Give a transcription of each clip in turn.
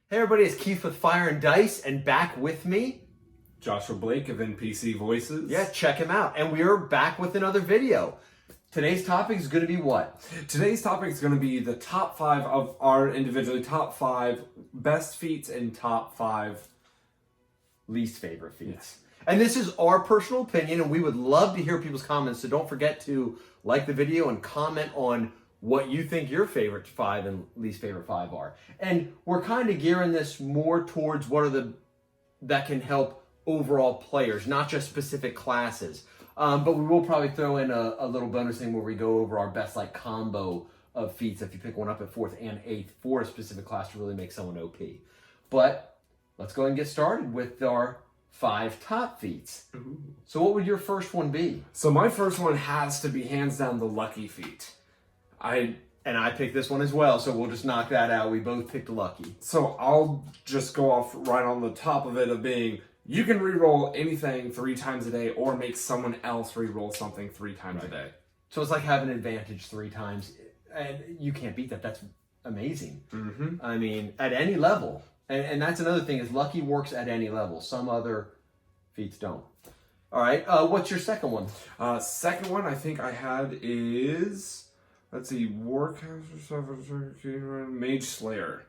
Hey everybody, it's Keith with Fire and Dice, and back with me, Joshua Blake of NPC Voices. yeah, check him out. And we are back with another video. Today's topic is going to be what? Today's topic is going to be the top 5 of our individually top 5 best feats and top 5 Least favorite feats. And this is our personal opinion, and we would love to hear people's comments, so don't forget to like the video and comment on what you think your favorite 5 and least favorite 5 are. And we're kind of gearing this more towards what are that can help overall players, not just specific classes. But we will probably throw in a little bonus thing where we go over our best combo of feats if you pick one up at 4th and 8th for a specific class to really make someone OP. But let's go ahead and get started with our 5 top feats. Ooh. So what would your first one be? So my first one has to be hands down the lucky feat. I picked this one as well, so we'll just knock that out. We both picked lucky. So I'll just go off right on the top of it of being, you can re-roll anything 3 times a day or make someone else re-roll something 3 times a day. So it's like having an advantage 3 times, and you can't beat that. That's amazing. Mm-hmm. I mean, at any level. And that's another thing, is lucky works at any level. Some other feats don't. All right, what's your second one? Second one I think I had is... Let's see, Mage Slayer.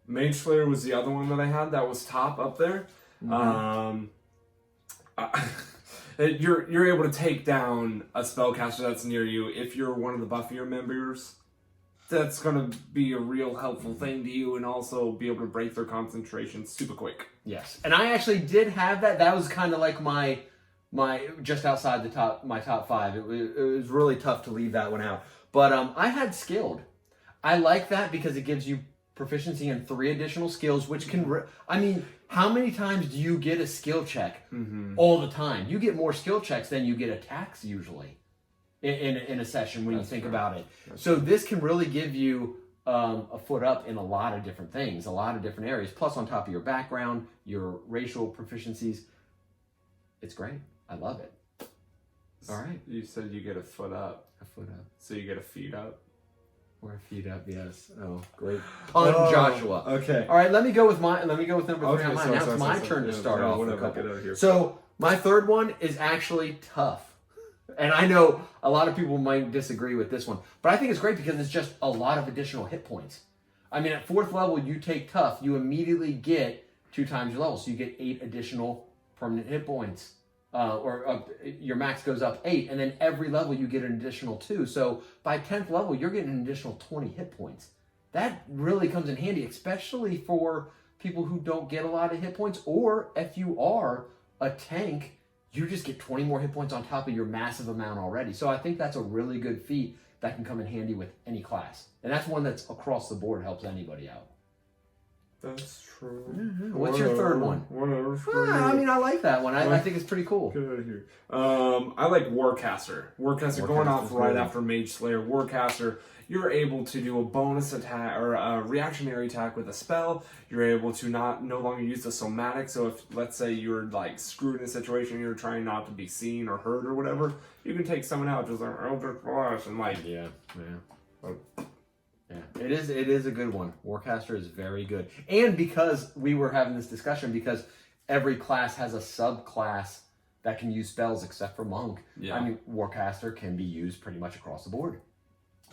Mage Slayer was the other one that I had that was top up there. Mm-hmm. You're able to take down a spellcaster that's near you if you're one of the buffier members. That's going to be a real helpful thing to you, and also be able to break their concentration super quick. Yes, and I actually did have that. That was kind of like my just outside my top 5. It was really tough to leave that one out. But I had skilled. I like that because it gives you proficiency in 3 additional skills, which can... I mean, how many times do you get a skill check all the time? You get more skill checks than you get attacks usually in a session when you think about it. So this can really give you a foot up in a lot of different things, a lot of different areas, plus on top of your background, your racial proficiencies. It's great. I love it. All right. You said you get a foot up. A foot up. So you get a feet up? Or a feet up, yes. Oh, great. On Joshua. Okay. All right, let me go with number 3 on mine. Now it's my turn to start off. So my third one is actually tough. And I know a lot of people might disagree with this one, but I think it's great because it's just a lot of additional hit points. I mean, at 4th level, you take tough, you immediately get 2 times your level. So you get 8 additional permanent hit points. Your max goes up 8, and then every level you get an additional 2. So by 10th level, you're getting an additional 20 hit points. That really comes in handy, especially for people who don't get a lot of hit points, or if you are a tank, you just get 20 more hit points on top of your massive amount already. So I think that's a really good feat that can come in handy with any class. And that's one that's across the board, helps anybody out. That's true. Mm-hmm. What's your third one? Whatever. I mean, I like that one. I think it's pretty cool. Get out of here. I like Warcaster. Warcaster going off right after Mage Slayer. Warcaster, you're able to do a bonus attack or a reactionary attack with a spell. You're able to no longer use the somatic. So if, let's say, you're screwed in a situation, you're trying not to be seen or heard or whatever, you can take someone out just Eldritch Blast and Yeah. Yeah, it is a good one. Warcaster is very good. And because we were having this discussion, because every class has a subclass that can use spells except for Monk. Yeah. I mean, Warcaster can be used pretty much across the board.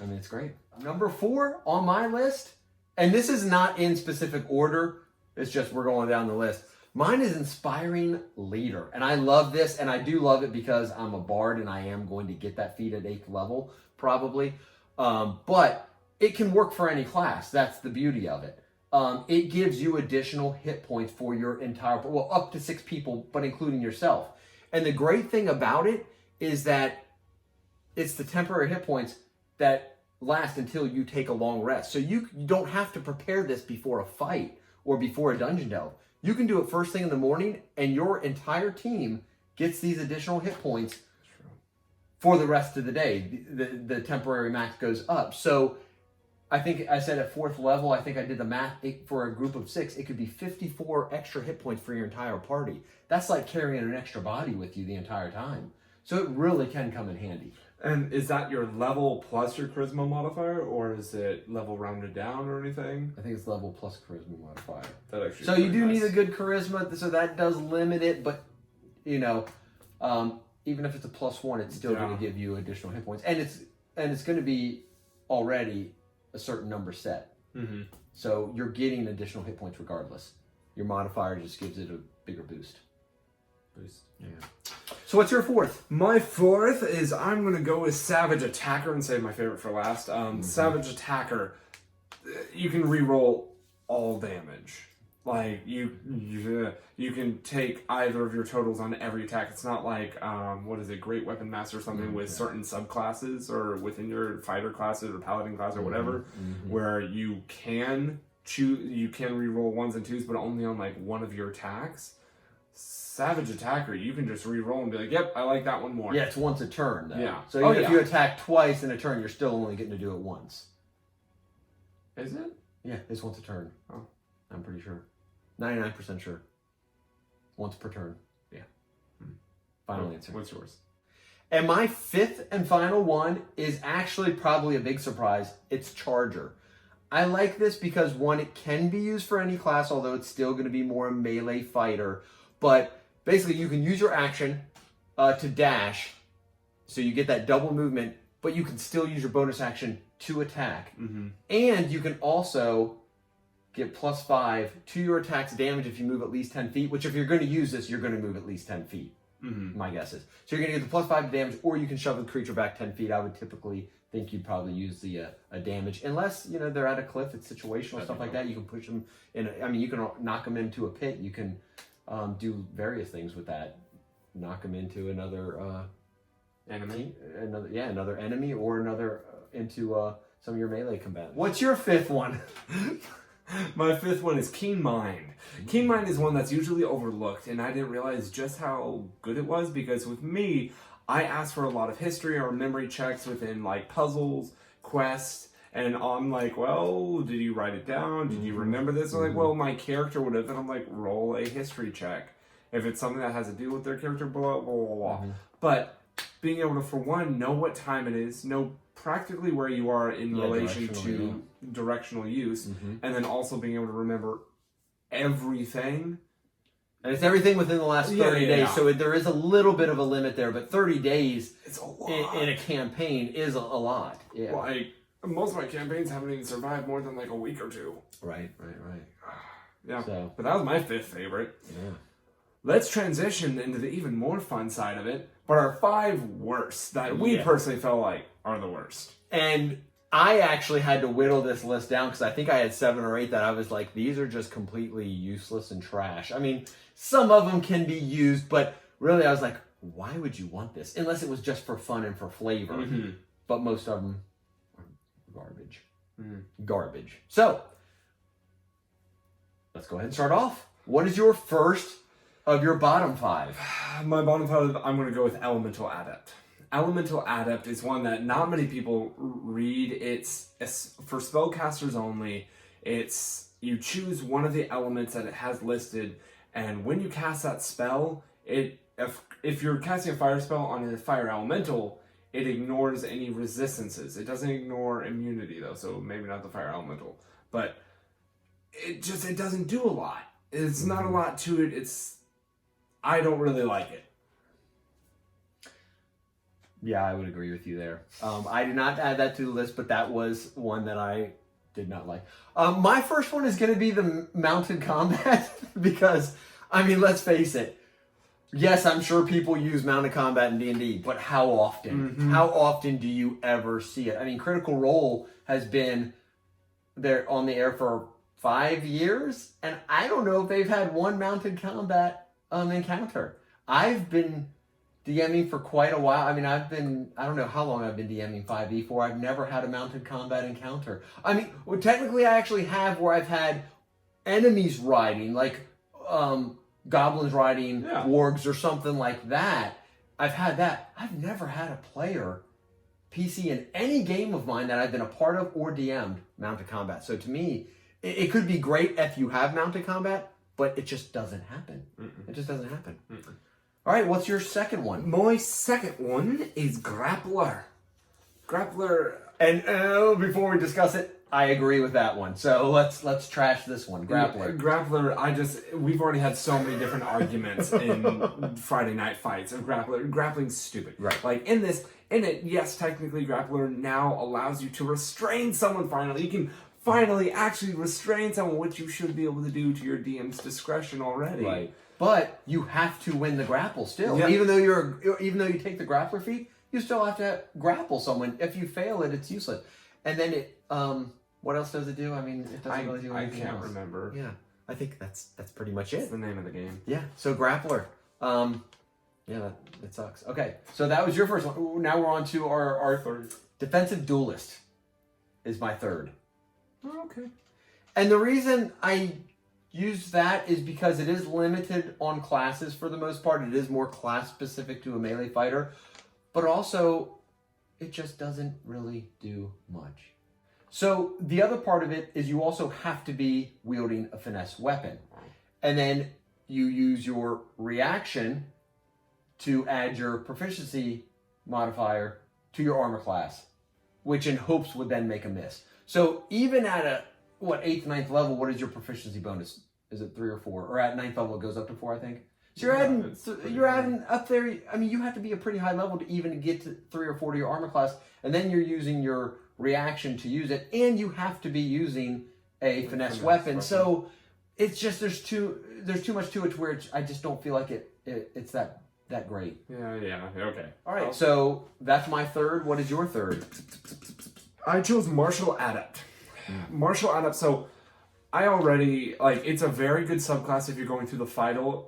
I mean, it's great. Number 4 on my list, and this is not in specific order, it's just we're going down the list. Mine is Inspiring Leader. And I love this, and I do love it because I'm a bard and I am going to get that feat at 8th level, probably. But it can work for any class. That's the beauty of it. It gives you additional hit points for your entire... Well, up to 6 people, but including yourself. And the great thing about it is that it's the temporary hit points that last until you take a long rest. So you don't have to prepare this before a fight or before a dungeon delve. You can do it first thing in the morning, and your entire team gets these additional hit points for the rest of the day. The temporary max goes up. So I think I said at 4th level, I think I did the math, for a group of 6, it could be 54 extra hit points for your entire party. That's like carrying an extra body with you the entire time. So it really can come in handy. And is that your level plus your charisma modifier, or is it level rounded down or anything? I think it's level plus charisma modifier. That actually. So you do need a good charisma, so that does limit it. But you know, even if it's a +1, it's still going to give you additional hit points, and it's going to be already a certain number set. Mm-hmm. So you're getting additional hit points regardless. Your modifier just gives it a bigger boost. Yeah. So what's your fourth? My fourth is I'm going to go with Savage Attacker and save my favorite for last. Savage Attacker, you can reroll all damage. Like, you can take either of your totals on every attack. It's not like, Great Weapon Master or something with certain subclasses or within your fighter classes or paladin class or whatever, where you can reroll 1s and 2s, but only on like one of your attacks. Savage Attacker, you can just re-roll and be like, yep, I like that one more. Yeah, it's once a turn, though. Yeah. So even if you attack twice in a turn, you're still only getting to do it once. Is it? Yeah, it's once a turn. Oh. I'm pretty sure. 99% sure. Once per turn. Yeah. Final answer. What's yours? And my fifth and final one is actually probably a big surprise. It's Charger. I like this because, one, it can be used for any class, although it's still going to be more a melee fighter. But basically, you can use your action to dash, so you get that double movement, but you can still use your bonus action to attack. And you can also get +5 to your attack's damage if you move at least 10 feet, which if you're going to use this, you're going to move at least 10 feet, my guess is. So you're going to get the +5 to damage, or you can shove the creature back 10 feet. I would typically think you'd probably use the a damage, unless they're at a cliff, it's situational, stuff like that. You can push them in. You can knock them into a pit. You can do various things with that. Knock them into another enemy, another enemy, or another into some of your melee combatants. What's your fifth one? My fifth one is Keen Mind. Keen Mind is one that's usually overlooked, and I didn't realize just how good it was, because with me, I asked for a lot of history or memory checks within like puzzles, quests, and I'm like, well, did you write it down? Did you remember this? I'm like, well, my character would have, and I'm like, roll a history check. If it's something that has to do with their character, blah, blah, blah, blah. But being able to, for one, know what time it is, know practically where you are in relation to directional use, and then also being able to remember everything. And it's everything within the last 30 days, so there is a little bit of a limit there, but 30 days it's a lot. In a campaign is a lot. Yeah. Like, most of my campaigns haven't even survived more than like a week or two. Right. Yeah, so, but that was my fifth favorite. Yeah. Let's transition into the even more fun side of it, but our 5 worst that we personally felt like are the worst. And I actually had to whittle this list down because I think I had 7 or 8 that I was like, these are just completely useless and trash. I mean, some of them can be used, but really I was like, why would you want this? Unless it was just for fun and for flavor. But most of them are garbage. Garbage. So, let's go ahead and start off. What is your first of your bottom 5? My bottom 5, I'm going to go with Elemental Adept. Elemental Adept is one that not many people read. It's for spellcasters only. It's you choose one of the elements that it has listed, and when you cast that spell, if you're casting a fire spell on a fire elemental, it ignores any resistances. It doesn't ignore immunity though, so maybe not the fire elemental, but it doesn't do a lot. It's not a lot to it. I don't really like it. Yeah, I would agree with you there. I did not add that to the list, but that was one that I did not like. My first one is going to be the mounted combat because, I mean, let's face it. Yes, I'm sure people use mounted combat in D&D, but how often? How often do you ever see it? I mean, Critical Role has been there on the air for 5 years, and I don't know if they've had one mounted combat encounter. I've been DMing for quite a while. I mean, I don't know how long I've been DMing 5e for. I've never had a mounted combat encounter. I mean, well, technically I actually have where I've had enemies riding, like goblins riding wargs or something like that. I've had that. I've never had a player PC in any game of mine that I've been a part of or DM'd mounted combat. So to me, it could be great if you have mounted combat, but it just doesn't happen. It just doesn't happen. All right, what's your second one? My second one is Grappler. Grappler. And before we discuss it, I agree with that one. So let's trash this one. Grappler. Grappler, we've already had so many different arguments in Friday Night Fights of Grappler. Grappling's stupid. Right. Like in it, yes, technically Grappler now allows you to restrain someone finally. You can finally actually restrain someone, which you should be able to do to your DM's discretion already. Right. But you have to win the grapple still. Yeah. Even though you take the grappler feat, you still have to grapple someone. If you fail it, it's useless. And then what else does it do? I mean, it doesn't really do anything else. I can't remember. Yeah. I think that's pretty much it. It's the name of the game. Yeah. So grappler. Yeah, that sucks. Okay. So that was your first one. Now we're on to our Third. defensive duelist is my third. Oh, okay. And the reason I use that is because it is limited on classes for the most part. It is more class specific to a melee fighter, but also it just doesn't really do much. So the other part of it is you also have to be wielding a finesse weapon. And then you use your reaction to add your proficiency modifier to your armor class, which in hopes would then make a miss. So even at a 8th, 9th level, what is your proficiency bonus? Is it 3 or 4? Or at 9th level it goes up to 4, I think. So you're adding up there. I mean, you have to be a pretty high level to even get to 3 or 4 to your armor class, and then you're using your reaction to use it, and you have to be using a finesse weapon. So it's just there's too much to it where I just don't feel like it's that great. Yeah, okay. All right, so that's my third. What is your third? I chose Martial Adept. Martial Adept, so I already, it's a very good subclass if you're going through the fighter.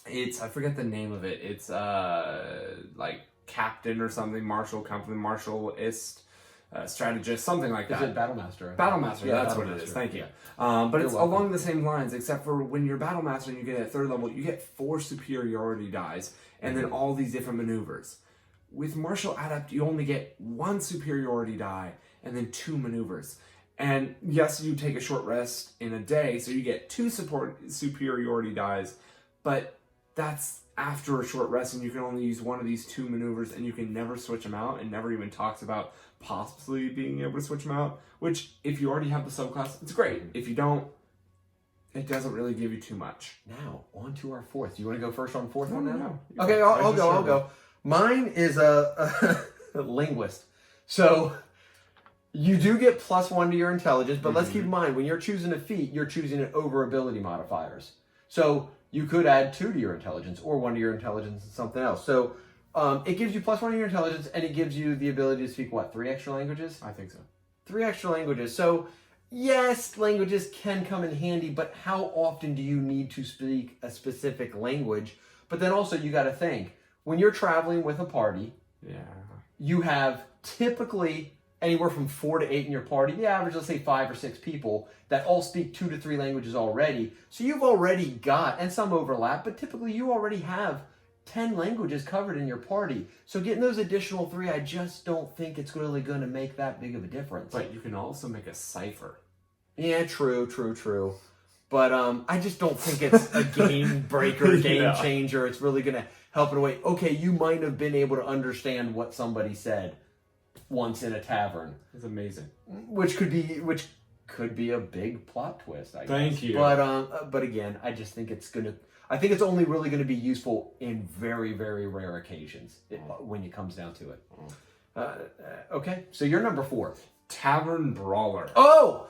It's, I forget the name of it. It's, Captain or something, Martial Company, Martialist, Strategist, something like that. Is it Battlemaster? Battlemaster, yeah, that's what it is. Thank you. But it's along the same lines, except for when you're Battlemaster and you get at 3rd level, you get 4 superiority dies, and then all these different maneuvers. With Martial Adept, you only get 1 superiority die, and then 2 maneuvers. And yes, you take a short rest in a day, so you get 2 superiority dies, but that's after a short rest, and you can only use 1 of these 2 maneuvers, and you can never switch them out, and never even talks about possibly being able to switch them out, which, if you already have the subclass, it's great. If you don't, it doesn't really give you too much. Now, on to our fourth. Do you want to go first on fourth one now? No. Okay, I'll go. Mine is a linguist. So you do get +1 to your intelligence, but let's keep in mind, when you're choosing a feat, you're choosing it over ability modifiers. So you could add 2 to your intelligence or 1 to your intelligence and something else. So it gives you +1 to your intelligence, and it gives you the ability to speak, 3 extra languages? I think so. 3 extra languages. So yes, languages can come in handy, but how often do you need to speak a specific language? But then also you got to think, when you're traveling with a party, you have typically anywhere from 4 to 8 in your party. The average, let's say 5 or 6 people that all speak 2 to 3 languages already. So you've already got, and some overlap, but typically you already have 10 languages covered in your party. So getting those additional 3, I just don't think it's really going to make that big of a difference. But you can also make a cipher. Yeah, true. But I just don't think it's a game breaker, game changer. It's really going to help in a way. Okay, you might have been able to understand what somebody said once in a tavern. It's amazing. Which could be a big plot twist, I guess. Thank you. But again, I just think it's it's only really going to be useful in very, very rare occasions when it comes down to it. Okay, so you're number 4. Tavern Brawler. Oh!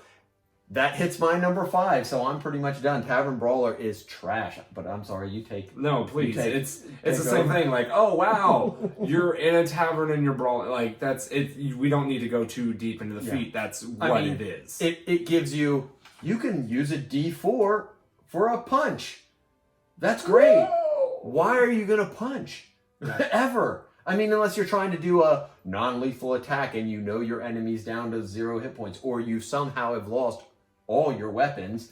That hits my number 5, so I'm pretty much done. Tavern Brawler is trash, but I'm sorry, you take... No, please. It's the same thing. Oh, wow, you're in a tavern and you're brawling. That's it. We don't need to go too deep into the feat. That's what it is. It gives you can use a D4 for a punch. That's great. Whoa! Why are you going to punch? Ever. I mean, unless you're trying to do a non-lethal attack and you know your enemy's down to 0 hit points, or you somehow have lost all your weapons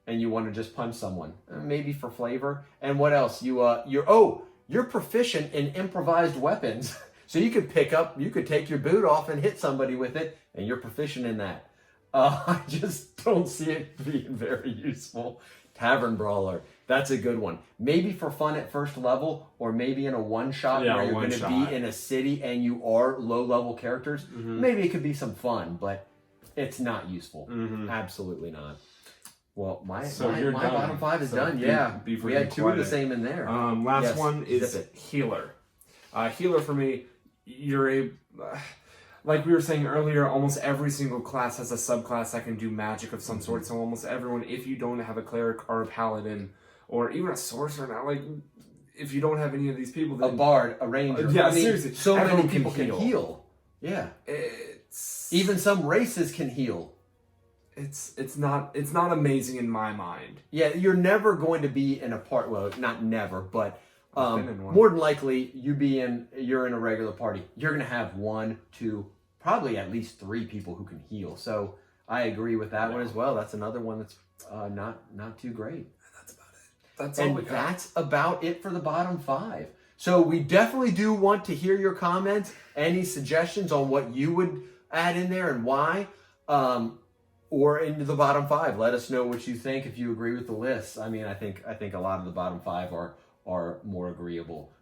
and you want to just punch someone, maybe for flavor. And what else? You're proficient in improvised weapons. So you could take your boot off and hit somebody with it, and you're proficient in that. I just don't see it being very useful. Tavern Brawler. That's a good one. Maybe for fun at first level, or maybe in a one-shot where you're going to be in a city and you are low-level characters. Maybe it could be some fun, but it's not useful. Absolutely not. Well, my bottom 5 is done. We had 2 of the same in there. Last one is Healer. Healer for me, you're like we were saying earlier, almost every single class has a subclass that can do magic of some sort. So almost everyone, if you don't have a cleric or a paladin, or even a sorcerer now, like if you don't have any of these people, then a bard, a ranger. Seriously, so many people can heal. Yeah, even some races can heal. It's not amazing in my mind. Yeah, you're never going to be in a part. Well, not never, but more than likely you're in a regular party. You're going to have 1, 2, probably at least 3 people who can heal. So I agree with that one as well. That's another one that's not too great. That's about it for the bottom 5. So we definitely do want to hear your comments, any suggestions on what you would add in there and why, or into the bottom 5. Let us know what you think if you agree with the list. I mean, I think a lot of the bottom 5 are more agreeable.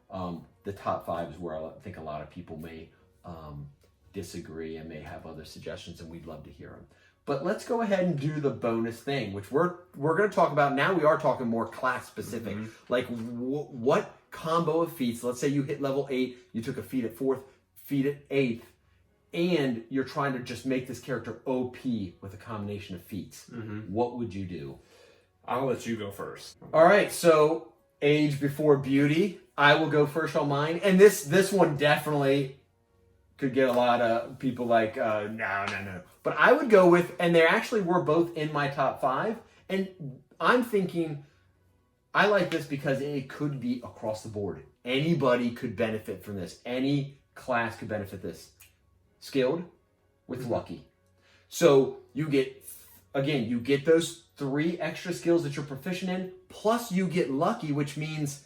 The top 5 is where I think a lot of people may disagree and may have other suggestions, and we'd love to hear them. But let's go ahead and do the bonus thing, which we're going to talk about now. We are talking more class specific, like what combo of feats. Let's say you hit level 8, you took a feat at 4th, feat at 8th, and you're trying to just make this character OP with a combination of feats. What would you do? I'll let you go first. All right, so age before beauty. I will go first on mine, and this one definitely could get a lot of people like, no. But I would go with, and they actually were both in my top 5, and I'm thinking, I like this because it could be across the board. Anybody could benefit from this. Any class could benefit this. Skilled with lucky. So you get those 3 extra skills that you're proficient in, plus you get lucky, which means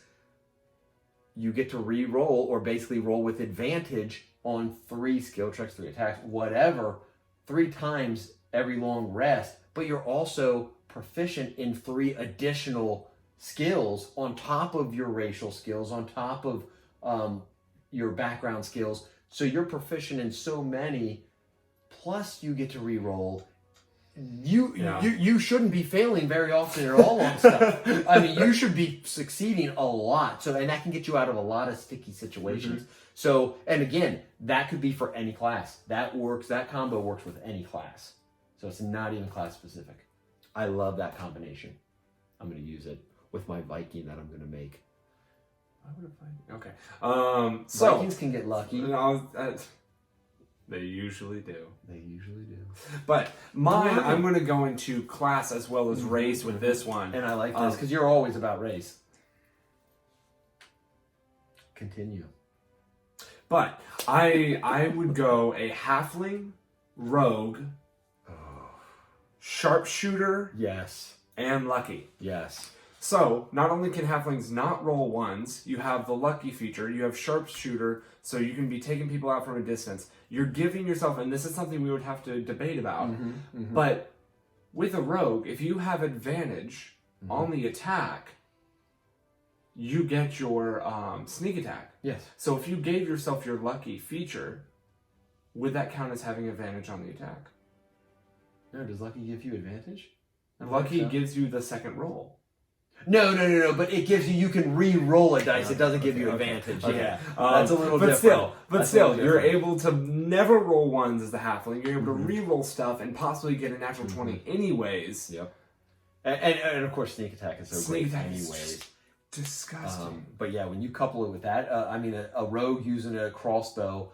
you get to re-roll or basically roll with advantage on 3 skill checks, 3 attacks, whatever, 3 times every long rest, but you're also proficient in 3 additional skills on top of your racial skills, on top of your background skills. So you're proficient in so many, plus you get to re-roll. You shouldn't be failing very often at all on stuff. I mean, you should be succeeding a lot. So, and that can get you out of a lot of sticky situations. So, and again, that could be for any class. That combo works with any class. So it's not even class specific. I love that combination. I'm going to use it with my Viking that I'm going to make. Why would a Viking? Okay. So Vikings can get lucky. They usually do. But mine, I'm going to go into class as well as race with this one. And I like this because you're always about race. Continue. But I would go a halfling, rogue, sharpshooter, yes, and lucky. Yes. So, not only can halflings not roll 1s, you have the lucky feature, you have sharpshooter, so you can be taking people out from a distance. You're giving yourself, and this is something we would have to debate about, but with a rogue, if you have advantage on the attack, you get your sneak attack. Yes. So if you gave yourself your lucky feature, would that count as having advantage on the attack? No, does lucky give you advantage? Lucky gives you the second roll. No. But it gives you can re-roll a dice. It doesn't give you advantage. Okay. Yeah, that's a little different. But still, you're able to never roll 1s as the halfling. You're able to re-roll stuff and possibly get a natural 20 anyways. Yep. And of course, sneak attack is so great anyways. Disgusting. But yeah, when you couple it with that, I mean, a rogue using a crossbow,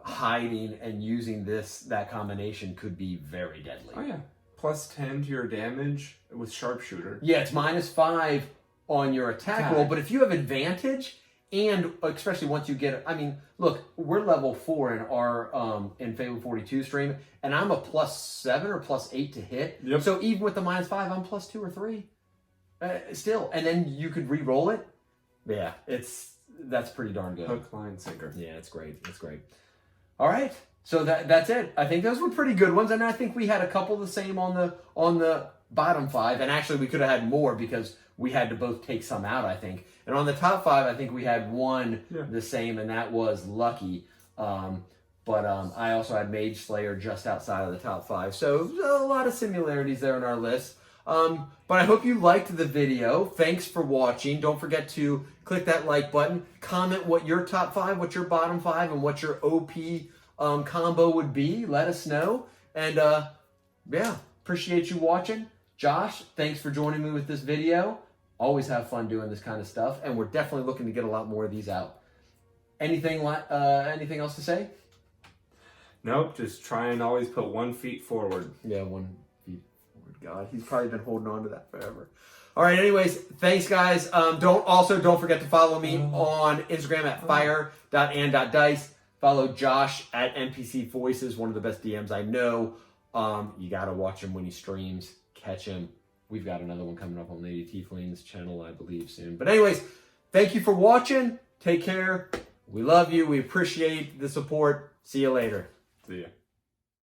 hiding and using that combination could be very deadly. Oh yeah. Plus 10 to your damage with sharpshooter. Yeah, it's -5 on your attack roll, but if you have advantage, and especially once you get, I mean, look, we're level 4 in our in Fable 42 stream, and I'm a +7 or +8 to hit. Yep. So even with the -5, I'm +2 or 3. Still, and then you could re-roll it. Yeah, that's pretty darn good. Hook, line, sinker. Yeah, it's great. It's great. All right. So that's it. I think those were pretty good ones, and I think we had a couple the same on the bottom 5, and actually we could have had more because we had to both take some out, I think. And on the top 5, I think we had one the same, and that was Lucky. But I also had Mage Slayer just outside of the top 5. So a lot of similarities there in our list. But I hope you liked the video. Thanks for watching. Don't forget to click that like button. Comment what your top 5, what your bottom 5, and what your OP combo would be. Let us know. And yeah, appreciate you watching. Josh, thanks for joining me with this video. Always have fun doing this kind of stuff, and we're definitely looking to get a lot more of these out. Anything else to say? Nope, just try and always put 1 foot forward. Yeah, 1 foot forward. God, he's probably been holding on to that forever. All right, anyways, thanks, guys. Don't forget to follow me on Instagram at fire.and.dice. Follow Josh at NPC Voices, one of the best DMs I know. You got to watch him when he streams. Catch him. We've got another one coming up on Lady Tiefling's channel, I believe, soon. But anyways, thank you for watching. Take care. We love you. We appreciate the support. See you later. See ya.